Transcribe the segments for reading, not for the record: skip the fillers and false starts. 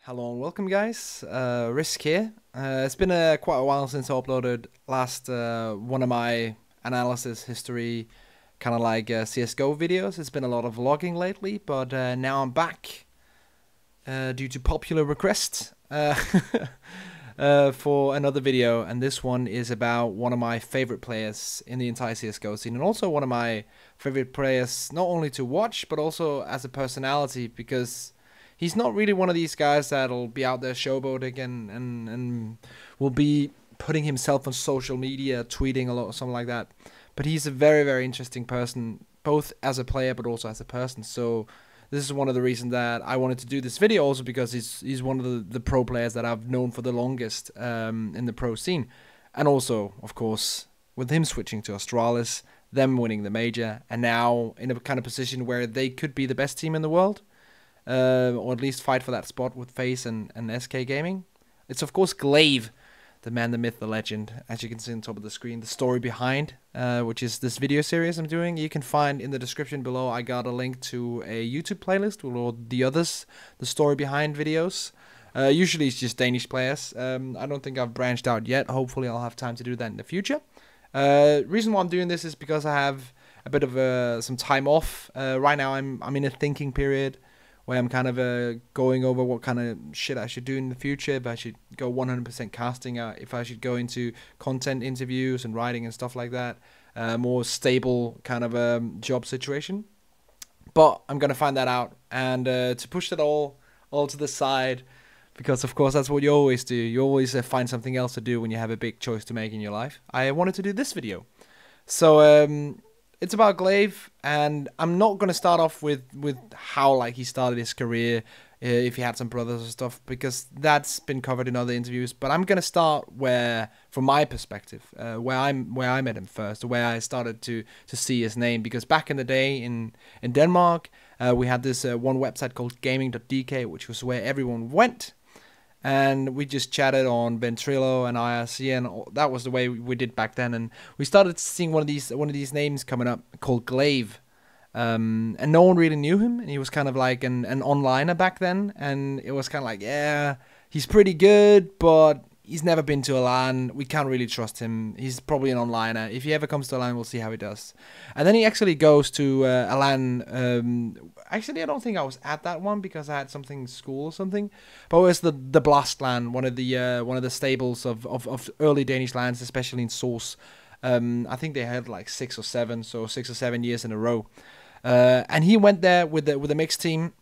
Hello and welcome, guys. Rizc here. It's been quite a while since I uploaded last one of my analysis history, kind of like CS:GO videos. It's been a lot of vlogging lately, but now I'm back due to popular request for another video, and this one is about one of my favorite players in the entire CS:GO scene, and also one of my favorite players not only to watch but also as a personality, because he's not really one of these guys that'll be out there showboating and will be putting himself on social media, tweeting a lot or something like that. But he's a very, very interesting person, both as a player but also as a person. So this is one of the reasons that I wanted to do this video, also because he's one of the pro players that I've known for the longest in the pro scene. And also, of course, with him switching to Astralis, them winning the major, and now in a kind of position where they could be the best team in the world. Or at least fight for that spot with FaZe and SK Gaming. It's of course gla1ve, the man, the myth, the legend, as you can see on top of the screen. The story behind, which is this video series I'm doing. You can find in the description below, I got a link to a YouTube playlist with all the others, the story behind videos. Usually it's just Danish players. I don't think I've branched out yet. Hopefully I'll have time to do that in the future. Reason why I'm doing this is because I have a bit of some time off. Right now I'm in a thinking period, where I'm kind of going over what kind of shit I should do in the future, if I should go 100% casting, if I should go into content interviews and writing and stuff like that, more stable kind of job situation. But I'm going to find that out, and to push that all to the side, because of course that's what you always do. You always find something else to do when you have a big choice to make in your life. I wanted to do this video. So it's about gla1ve, and I'm not going to start off with how like he started his career, if he had some brothers or stuff, because that's been covered in other interviews. But I'm going to start where, from my perspective, where I met him first, where I started to see his name. Because back in the day in Denmark, we had this one website called gaming.dk, which was where everyone went. And we just chatted on Ventrilo and IRC, and that was the way we did back then. And we started seeing one of these names coming up called gla1ve, and no one really knew him. And he was kind of like an onliner back then, and it was kind of like, yeah, he's pretty good, but he's never been to a LAN. We can't really trust him. He's probably an onliner. If he ever comes to a LAN, we'll see how he does. And then he actually goes to a LAN. Actually, I don't think I was at that one because I had something in school or something. But it was the Blast LAN, one of the stables of early Danish LANs, especially in Source. I think they had like 6 or 7 years in a row. And he went there with the mixed team,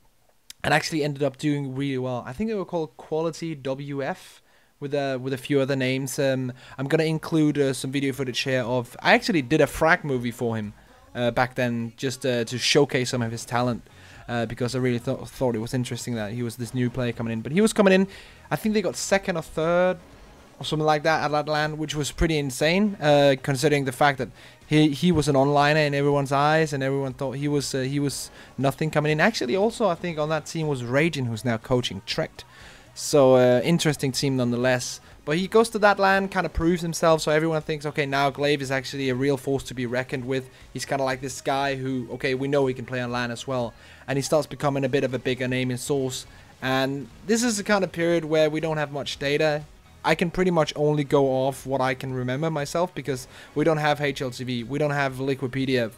and actually ended up doing really well. I think they were called Quality WF. With a few other names. I'm gonna include some video footage here of. I actually did a frag movie for him back then, just to showcase some of his talent, because I really thought it was interesting that he was this new player coming in. But he was coming in. I think they got 2nd or 3rd or something like that at that LAN, which was pretty insane, considering the fact that he was an onliner in everyone's eyes, and everyone thought he was nothing coming in. Actually, also I think on that team was Ragin, who's now coaching Trekt. So, interesting team nonetheless. But he goes to that LAN, kind of proves himself, so everyone thinks, okay, now gla1ve is actually a real force to be reckoned with. He's kind of like this guy who, okay, we know he can play on LAN as well. And he starts becoming a bit of a bigger name in Source. And this is the kind of period where we don't have much data. I can pretty much only go off what I can remember myself, because we don't have HLTV, we don't have Wikipedia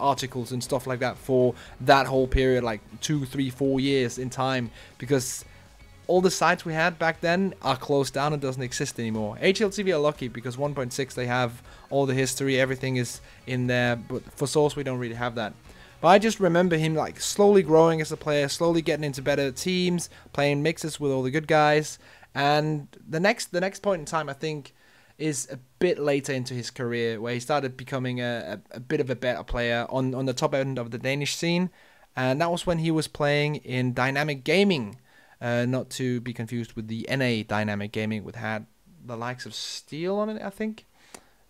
articles and stuff like that for that whole period, like 2, 3, 4 years in time, because all the sites we had back then are closed down and doesn't exist anymore. HLTV are lucky because 1.6 they have all the history, everything is in there, but for Source we don't really have that. But I just remember him like slowly growing as a player, slowly getting into better teams, playing mixes with all the good guys. And the next point in time, I think, is a bit later into his career, where he started becoming a bit of a better player on the top end of the Danish scene. And that was when he was playing in Dynamic Gaming. Not to be confused with the NA Dynamic Gaming, which had the likes of Steel on it, I think,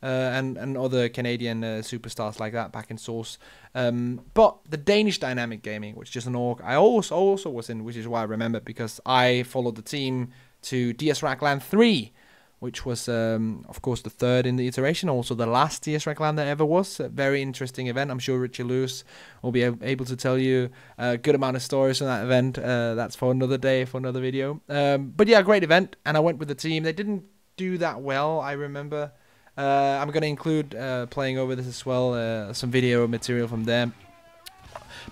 and other Canadian superstars like that back in Source. But the Danish Dynamic Gaming, which is an org I also was in, which is why I remember, because I followed the team to DS Rack LAN 3, which was, of course, the third in the iteration, also the last TS Rec LAN there ever was. A very interesting event. I'm sure Richie Lewis will be able to tell you a good amount of stories from that event. That's for another day, for another video. But yeah, great event, and I went with the team. They didn't do that well, I remember. I'm going to include, playing over this as well, some video material from them.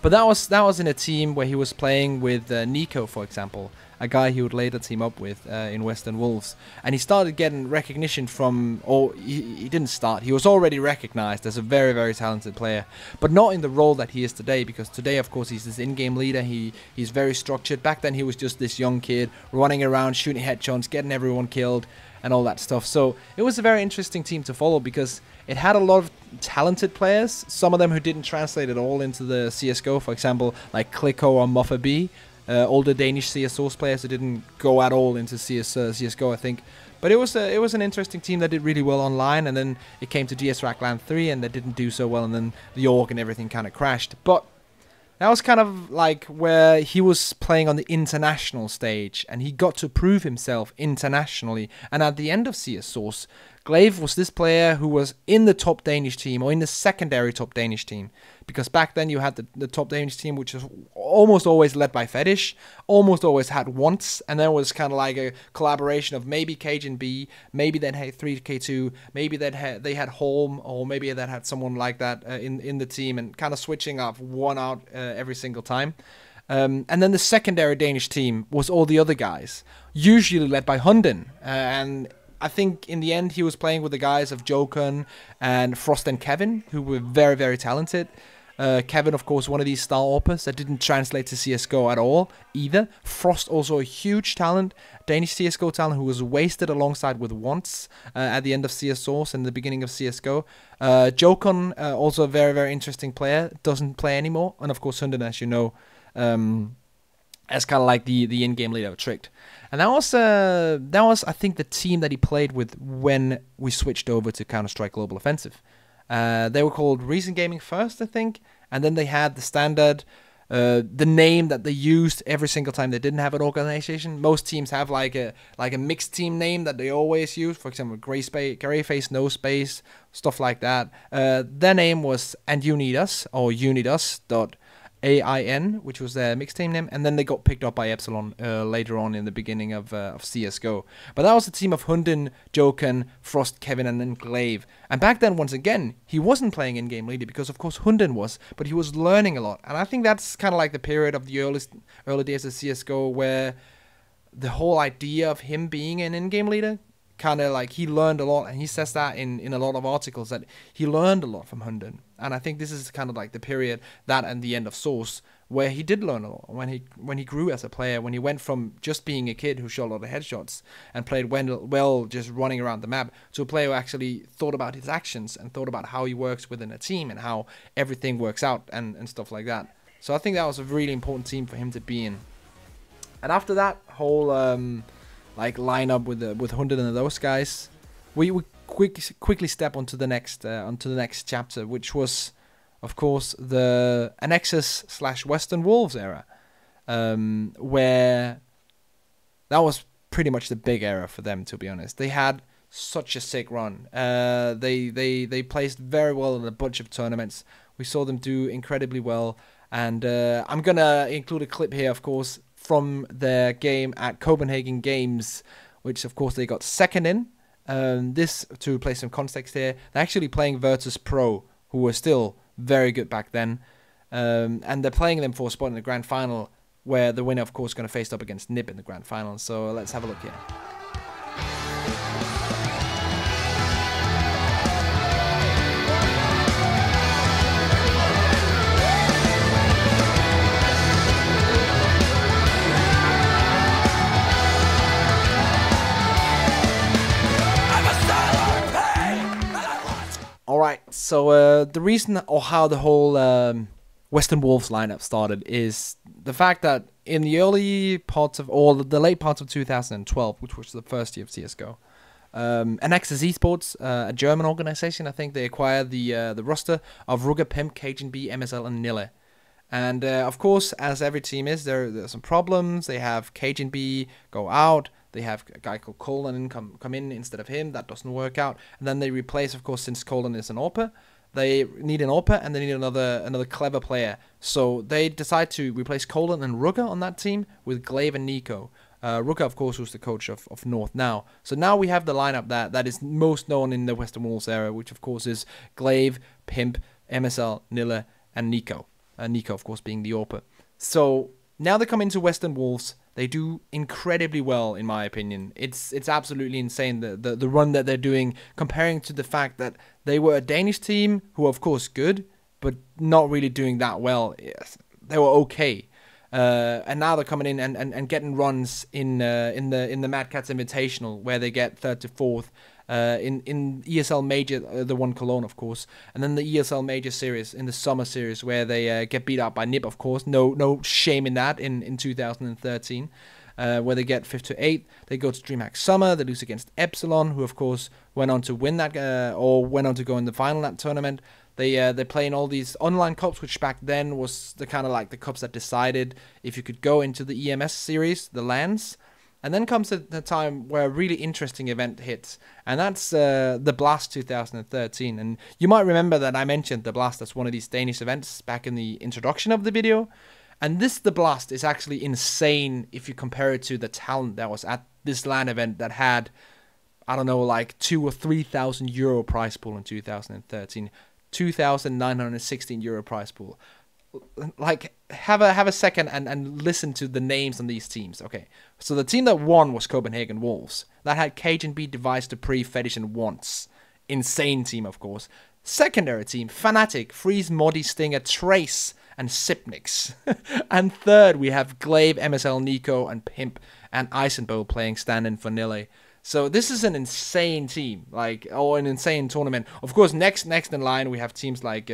But that was in a team where he was playing with Nico, for example, a guy he would later team up with in Western Wolves. And he started getting recognition from, or he didn't start, he was already recognized as a very, very talented player. But not in the role that he is today, because today, of course, he's this in-game leader, he's very structured. Back then, he was just this young kid running around, shooting headshots, getting everyone killed, and all that stuff. So it was a very interesting team to follow because it had a lot of talented players, some of them who didn't translate at all into the CSGO, for example, like Kliko or Muffa B, older Danish CS Source players who didn't go at all into CSGO, I think. But it was an interesting team that did really well online, and then it came to GS Rec LAN 3 and they didn't do so well, and then the org and everything kind of crashed. But that was kind of like where he was playing on the international stage, and he got to prove himself internationally. And at the end of CS Source, gla1ve was this player who was in the top Danish team, or in the secondary top Danish team. Because back then you had the top Danish team, which was almost always led by Fetish, almost always had once, and then it was kind of like a collaboration of maybe Cajun-B, maybe they had 3K2, maybe they had Holm, or maybe they had someone like that in the team, and kind of switching up one out every single time. And then the secondary Danish team was all the other guys, usually led by Hunden, and I think in the end he was playing with the guys of Jokun and Frost and Kevin, who were very, very talented. Kevin, of course, one of these star opers that didn't translate to CSGO at all either. Frost, also a huge talent, Danish CSGO talent who was wasted alongside with Once at the end of CS Source and the beginning of CSGO. Jokun, also a very, very interesting player, doesn't play anymore. And of course, Hunden, as you know, as kind of like the in-game leader of Tricked. And that was I think the team that he played with when we switched over to Counter-Strike Global Offensive. They were called Reason Gaming first, I think, and then they had the standard, the name that they used every single time they didn't have an organization. Most teams have like a mixed team name that they always use. For example, gray face, no space, stuff like that. Their name was And You Need Us, or You Need Us. AIN, which was their mixed team name, and then they got picked up by Epsilon later on in the beginning of CSGO. But that was a team of Hunden, Jokun, Frost, Kevin, and then gla1ve. And back then, once again, he wasn't playing in-game leader because, of course, Hunden was, but he was learning a lot. And I think that's kind of like the period of the early days of CSGO where the whole idea of him being an in-game leader, kind of like he learned a lot, and he says that in a lot of articles that he learned a lot from Hunden. And I think this is kind of like the period, that and the end of Source, where he did learn a lot. When he grew as a player, when he went from just being a kid who shot a lot of headshots and played well just running around the map, to a player who actually thought about his actions and thought about how he works within a team and how everything works out and stuff like that. So I think that was a really important team for him to be in. And after that whole like lineup with Hunden and those guys, we quickly step onto the next chapter, which was, of course, the Annexus/Western Wolves era, where that was pretty much the big era for them, to be honest. They had such a sick run. They placed very well in a bunch of tournaments. We saw them do incredibly well, and I'm gonna include a clip here, of course, from their game at Copenhagen Games, which of course they got second in. This, to play some context here, they're actually playing Virtus Pro, who were still very good back then, and they're playing them for a spot in the grand final, where the winner, of course, is going to face up against Nib in the grand final. So let's have a look here. Alright, so the reason or how the whole Western Wolves lineup started is the fact that in the early parts of, or the late parts of 2012, which was the first year of CSGO, Annexus Esports, a German organization, I think, they acquired the roster of Ruger, Pimp, Cajun-B, MSL, and Nille. And of course, as every team is, there's some problems. They have Cajun-B go out, They have a guy called Colin come in instead of him. That doesn't work out. And then they replace, of course, since Colin is an AWPer, they need an AWPer and they need another clever player. So they decide to replace Colin and Rugger on that team with gla1ve and Nico. Rugger, of course, was the coach of North now. So now we have the lineup that is most known in the Western Wolves era, which, of course, is gla1ve, Pimp, MSL, Nille, and Nico. Nico, of course, being the AWPer. So now they come into Western Wolves. They do incredibly well, in my opinion. It's absolutely insane, the run that they're doing, comparing to the fact that they were a Danish team who are, of course, good, but not really doing that well. Yes, they were okay. And now they're coming in and getting runs in the Mad Cats Invitational, where they get 3rd to 4th. In ESL Major, the one Cologne, of course, and then the ESL Major Series, in the Summer Series, where they get beat out by NIP, of course. No shame in that in 2013, where they get 5th to 8th. They go to DreamHack Summer. They lose against Epsilon, who, of course, went on to win that, or went on to go in the final of that tournament. They play in all these online cups, which back then was the kind of like the cups that decided if you could go into the EMS series, the LANs. And then comes the time where a really interesting event hits, and that's the Blast 2013. And you might remember that I mentioned the Blast as one of these Danish events back in the introduction of the video. And the Blast is actually insane if you compare it to the talent that was at this LAN event that had, I don't know, like 2,000 or 3,000 euro prize pool in 2013. 2,916 euro prize pool. Like, have a second and listen to the names on these teams. Okay, so the team that won was Copenhagen Wolves. That had cajunb, Device, Dupree, Fetish, and Wants. Insane team, of course. Secondary team, Fnatic, Freeze, Modi, Stinger, Trace, and Sipnix. And third, we have gla1ve, MSL, Nico, and Pimp, and Eisenbo playing stand-in for Nille. So this is an insane team, like, or an insane tournament. Of course, next in line, we have teams like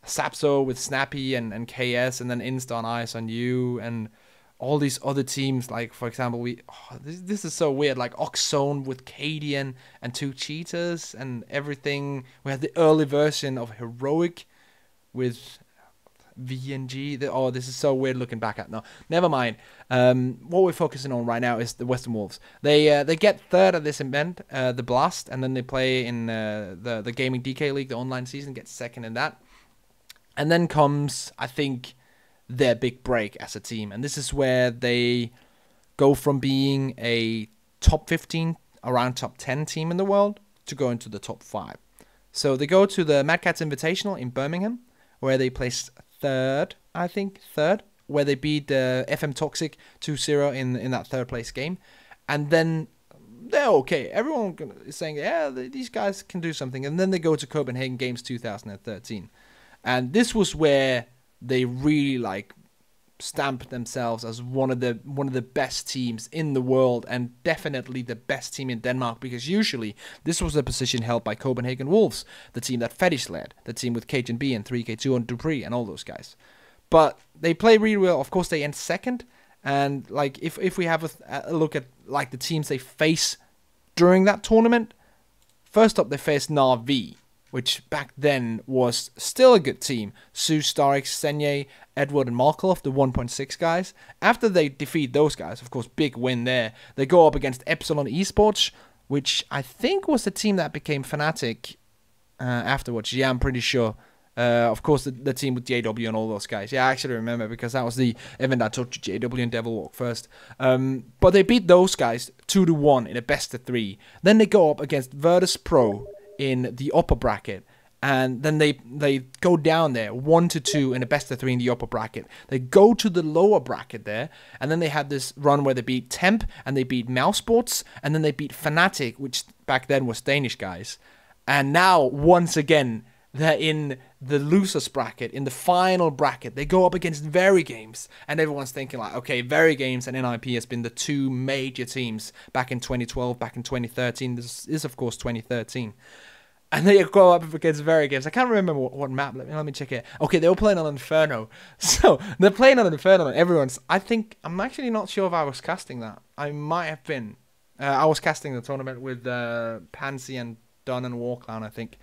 Sapso with Snappy and KS, and then Insta on Eyes on You, and all these other teams, like, for example, this is so weird, like Oxzone with Cadian and 2 Cheaters and everything. We had the early version of Heroic with VNG. This is so weird looking back at. No, never mind. What we're focusing on right now is the Western Wolves. They get 3rd at this event, the Blast, and then they play in the Gaming DK League, the online season, get 2nd in that. And then comes, I think, their big break as a team. And this is where they go from being a top 15, around top 10 team in the world to go into the top 5. So they go to the Mad Cats Invitational in Birmingham, where they place 3rd, I think, 3rd, where they beat FM Toxic 2-0 in that 3rd place game. And then they're okay. Everyone is saying, yeah, these guys can do something. And then they go to Copenhagen Games 2013. And this was where they really like stamped themselves as one of the best teams in the world, and definitely the best team in Denmark, because usually this was a position held by Copenhagen Wolves, the team that Fetish led, the team with cajunb and 3K2 and Dupree and all those guys. But they play really well. Of course, they end 2nd, and like if we have a look at like the teams they face during that tournament, first up they face gla1ve, which back then was still a good team. Sue, Starix, Senye, Edward, and Markov, the 1.6 guys. After they defeat those guys, of course, big win there, they go up against Epsilon Esports, which I think was the team that became Fnatic afterwards. Yeah, I'm pretty sure. Of course, the team with JW and all those guys. Yeah, I actually remember, because that was the event I told you, JW and Devilwalk first. But they beat those guys 2-1 in a best of 3. Then they go up against Virtus Pro in the upper bracket, and then they go down there 1-2 in a best of 3 in the upper bracket. They go to the lower bracket there, and then they had this run where they beat Temp, and they beat Mousesports, and then they beat Fnatic, which back then was Danish guys. And now, once again, they're in the losers bracket, in the final bracket. They go up against Very Games, and everyone's thinking like, okay, Very Games and NIP has been the 2 major teams back in 2012, back in 2013. This is, of course, 2013. And they go up against Very Games. I can't remember what map. Let me check it. Okay, they were playing on Inferno. So they're playing on Inferno, and everyone's... I'm actually not sure if I was casting that. I might have been. I was casting the tournament with Pansy and Dunn and Warclown, I think.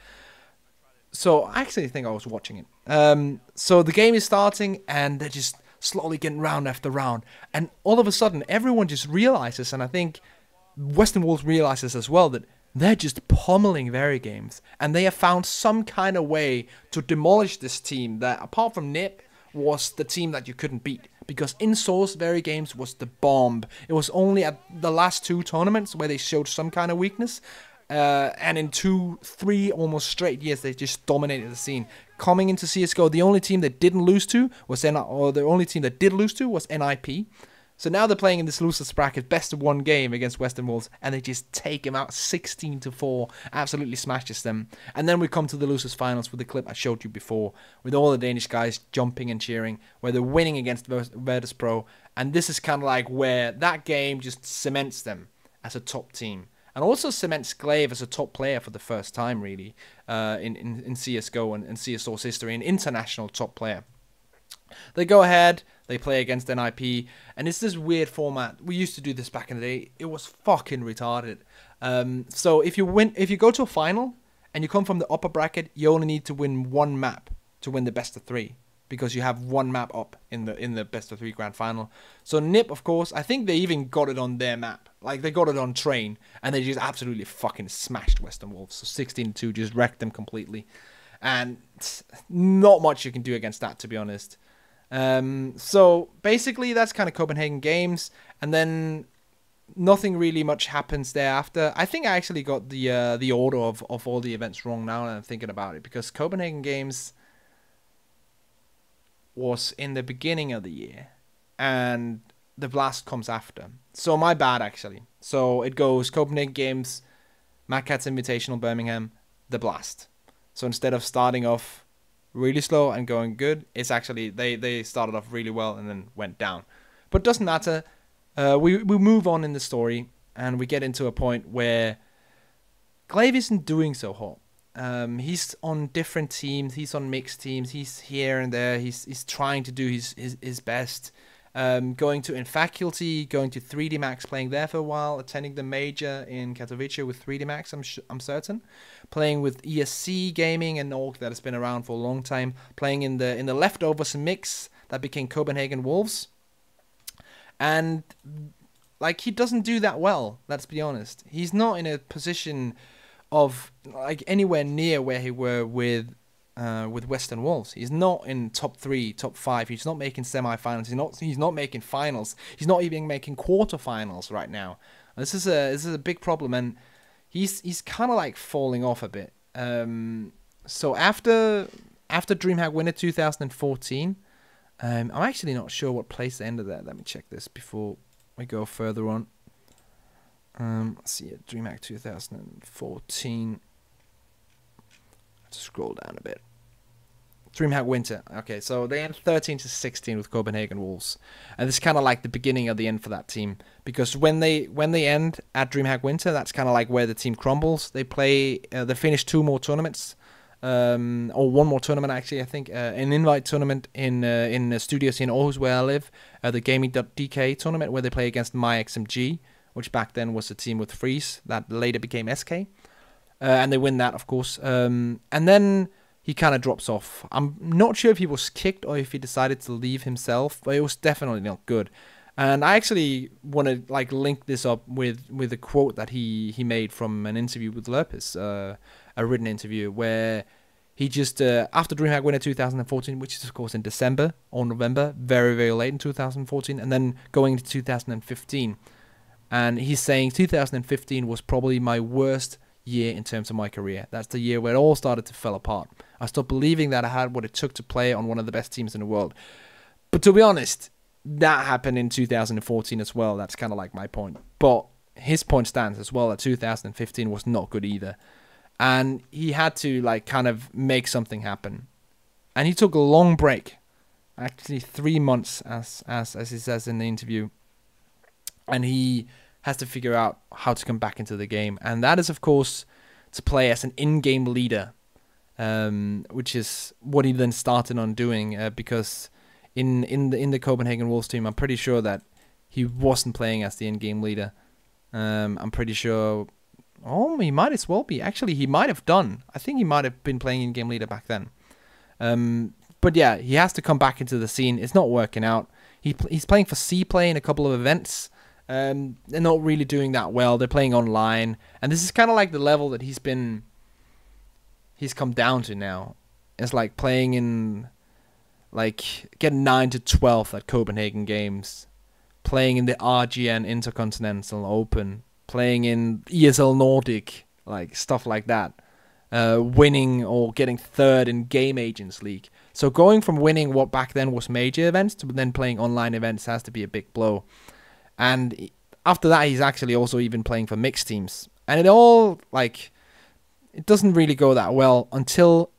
So I actually think I was watching it. So the game is starting, and they're just slowly getting round after round. And all of a sudden, everyone just realizes, and I think Western Wolves realizes as well, that they're just pummeling Very Games. And they have found some kind of way to demolish this team that, apart from Nip, was the team that you couldn't beat. Because in Source, Very Games was the bomb. It was only at the last 2 tournaments where they showed some kind of weakness. And in 2-3 almost straight years, they just dominated the scene. Coming into CSGO, the only team they didn't lose to was the only team that did lose to was NIP. So now they're playing in this losers bracket, best of 1 game against Western Wolves, and they just take them out 16-4, absolutely smashes them. And then we come to the losers finals with the clip I showed you before, with all the Danish guys jumping and cheering, where they're winning against Virtus Pro. And this is kind of like where that game just cements them as a top team. And also cements gla1ve as a top player for the first time, really, in CSGO and CSGO's history, an international top player. They go ahead, they play against NIP, and it's this weird format. We used to do this back in the day. It was fucking retarded. So if you go to a final and you come from the upper bracket, you only need to win 1 map to win the best of 3. Because you have 1 map up in the best of 3 grand final. So Nip, of course, I think they even got it on their map. Like, they got it on train, and they just absolutely fucking smashed Western Wolves. So 16-2, just wrecked them completely. And not much you can do against that, to be honest. So basically, that's kind of Copenhagen Games, and then nothing really much happens thereafter. I think I actually got the order of all the events wrong now that I'm thinking about it, because Copenhagen Games was in the beginning of the year, and the Blast comes after. So my bad, actually. So it goes Copenhagen Games, Mad Catz Invitational Birmingham, the Blast. So instead of starting off really slow and going good, it's actually, they started off really well and then went down. But doesn't matter. We move on in the story, and we get into a point where gla1ve isn't doing so hot. He's on different teams, he's on mixed teams, he's here and there, he's trying to do his best. Going to InFaculty, going to 3D Max, playing there for a while, attending the major in Katowice with 3D Max, I'm certain. Playing with ESC Gaming, an org that has been around for a long time. Playing in the Leftovers mix that became Copenhagen Wolves. And like, he doesn't do that well, let's be honest. He's not in a position of like anywhere near where he were with Western Wolves. He's not in top 3, top 5. He's not making semi-finals. He's not making finals. He's not even making quarterfinals right now. This is a big problem, and he's kind of like falling off a bit. So after DreamHack Winter 2014, I'm actually not sure what place they ended at. Let me check this before we go further on. Let's see it. DreamHack 2014. Let's scroll down a bit. DreamHack Winter. Okay, so they end 13-16 with Copenhagen Wolves, and this is kind of like the beginning of the end for that team, because when they end at DreamHack Winter, that's kind of like where the team crumbles. They play. They finish 2 more tournaments, or 1 more tournament actually. I think an invite tournament in studios in Aarhus where I live, the Gaming.dk tournament, where they play against MyXMG, which back then was a team with rizc that later became SK. And they win that, of course. And then he kind of drops off. I'm not sure if he was kicked or if he decided to leave himself, but it was definitely not good. And I actually want to like link this up with a quote that he made from an interview with Lukas, a written interview, where he just, after DreamHack Winter 2014, which is of course in December or November, very, very late in 2014, and then going into 2015. And he's saying 2015 was probably my worst year in terms of my career. That's the year where it all started to fall apart. I stopped believing that I had what it took to play on one of the best teams in the world. But to be honest, that happened in 2014 as well. That's kind of like my point. But his point stands as well that 2015 was not good either. And he had to like kind of make something happen. And he took a long break. Actually 3 months as he says in the interview. And he has to figure out how to come back into the game, and that is of course to play as an in-game leader, which is what he then started on doing, because in the Copenhagen Wolves team, I'm pretty sure that he wasn't playing as the in-game leader. I'm pretty sure, he might as well be. Actually, he might have done. I think he might have been playing in-game leader back then. But yeah, he has to come back into the scene. It's not working out. He's playing for C-Play in a couple of events. They're not really doing that well. They're playing online, and this is kind of like the level that he's come down to now. It's like playing in, like, getting 9 to 12 at Copenhagen Games, playing in the RGN Intercontinental Open, playing in ESL Nordic, like stuff like that, winning or getting third in Game Agents League. So going from winning what back then was major events to then playing online events has to be a big blow. And after that, he's actually also even playing for mixed teams. And it all, like, it doesn't really go that well until,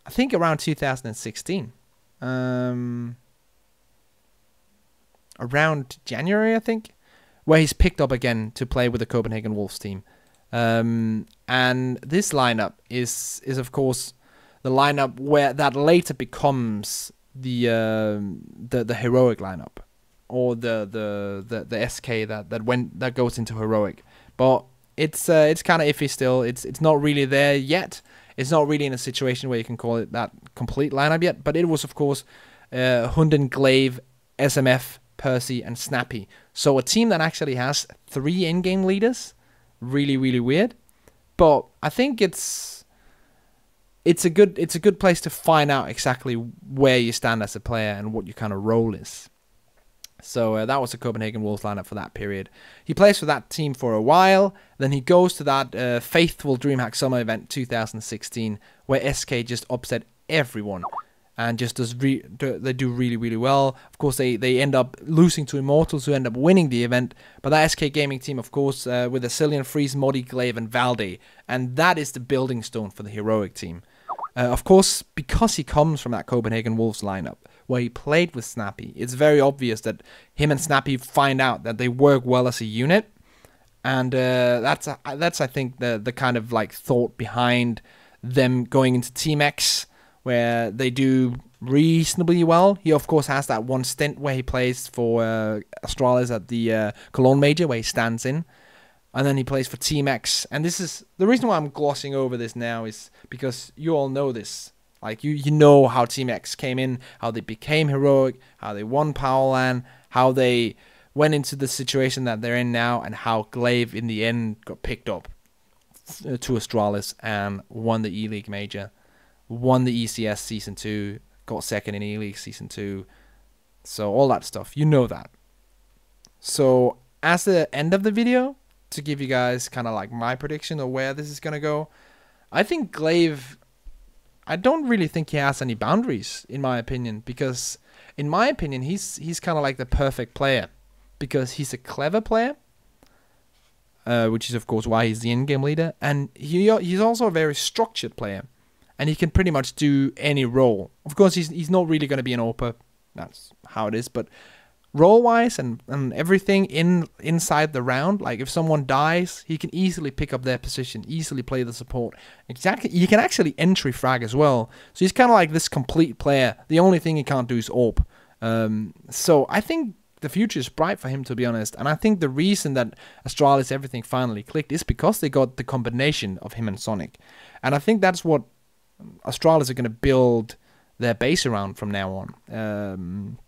I think, around 2016. Around January, I think, where he's picked up again to play with the Copenhagen Wolves team. And this lineup is of course the lineup where that later becomes the heroic lineup, or the SK that goes into heroic. But it's kind of iffy still. It's not really there yet. It's not really in a situation where you can call it that complete lineup yet. But it was of course Hunden, gla1ve, SMF, Percy, and Snappy. So a team that actually has 3 in-game leaders. Really, really weird. But I think it's a good place to find out exactly where you stand as a player and what your kind of role is. So that was the Copenhagen Wolves lineup for that period. He plays for that team for a while. Then he goes to that faithful DreamHack Summer event 2016, where SK just upset everyone. And just they do really, really well. Of course, they end up losing to Immortals, who end up winning the event. But that SK Gaming team, of course, with Asilian, Freeze, Modi, gla1ve, and Valde. And that is the building stone for the heroic team. Of course, because he comes from that Copenhagen Wolves lineup, where he played with Snappy, it's very obvious that him and Snappy find out that they work well as a unit. And that's I think, the kind of like thought behind them going into Team X, where they do reasonably well. He, of course, has that one stint where he plays for Astralis at the Cologne Major, where he stands in. And then he plays for Team X. And this is the reason why I'm glossing over this now, is because you all know this. Like, you know how Team X came in, how they became heroic, how they won Powerland, how they went into the situation that they're in now, and how gla1ve in the end got picked up to Astralis and won the E-League Major. Won the ECS Season 2, got second in E-League Season 2. So all that stuff, you know that. So as the end of the video, to give you guys kind of like my prediction of where this is going to go, I think gla1ve, I don't really think he has any boundaries, in my opinion. Because, in my opinion, he's kind of like the perfect player. Because he's a clever player. Which is, of course, why he's the in-game leader. And he's also a very structured player. And he can pretty much do any role. Of course, he's not really going to be an AWPer. That's how it is. But role-wise and everything inside the round, like if someone dies, he can easily pick up their position, easily play the support. Exactly, he can actually entry frag as well. So he's kind of like this complete player. The only thing he can't do is AWP. So I think the future is bright for him, to be honest. And I think the reason that Astralis everything finally clicked is because they got the combination of him and Sonic. And I think that's what Astralis are going to build their base around from now on.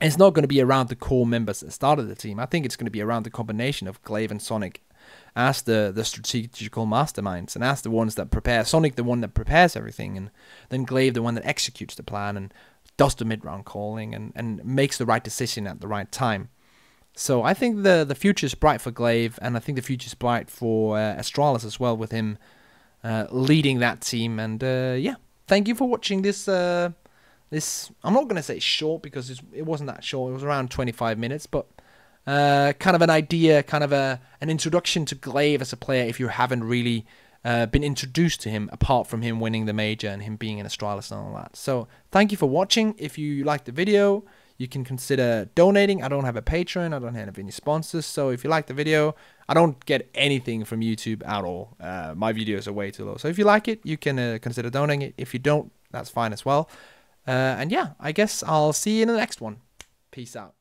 It's not going to be around the core members that started the team. I think it's going to be around the combination of gla1ve and Sonic as the strategical masterminds, and as the ones that prepare. Sonic the one that prepares everything, and then gla1ve the one that executes the plan and does the mid-round calling and makes the right decision at the right time. So I think the future is bright for gla1ve, and I think the future is bright for Astralis as well, with him leading that team. And yeah, thank you for watching this. I'm not going to say short, because it wasn't that short. It was around 25 minutes, but kind of an idea, kind of an introduction to gla1ve as a player, if you haven't really been introduced to him, apart from him winning the major and him being in Astralis and all that. So thank you for watching. If you liked the video, you can consider donating. I don't have a Patreon. I don't have any sponsors. So if you like the video, I don't get anything from YouTube at all. My videos are way too low. So if you like it, you can consider donating it. If you don't, that's fine as well. And yeah, I guess I'll see you in the next one. Peace out.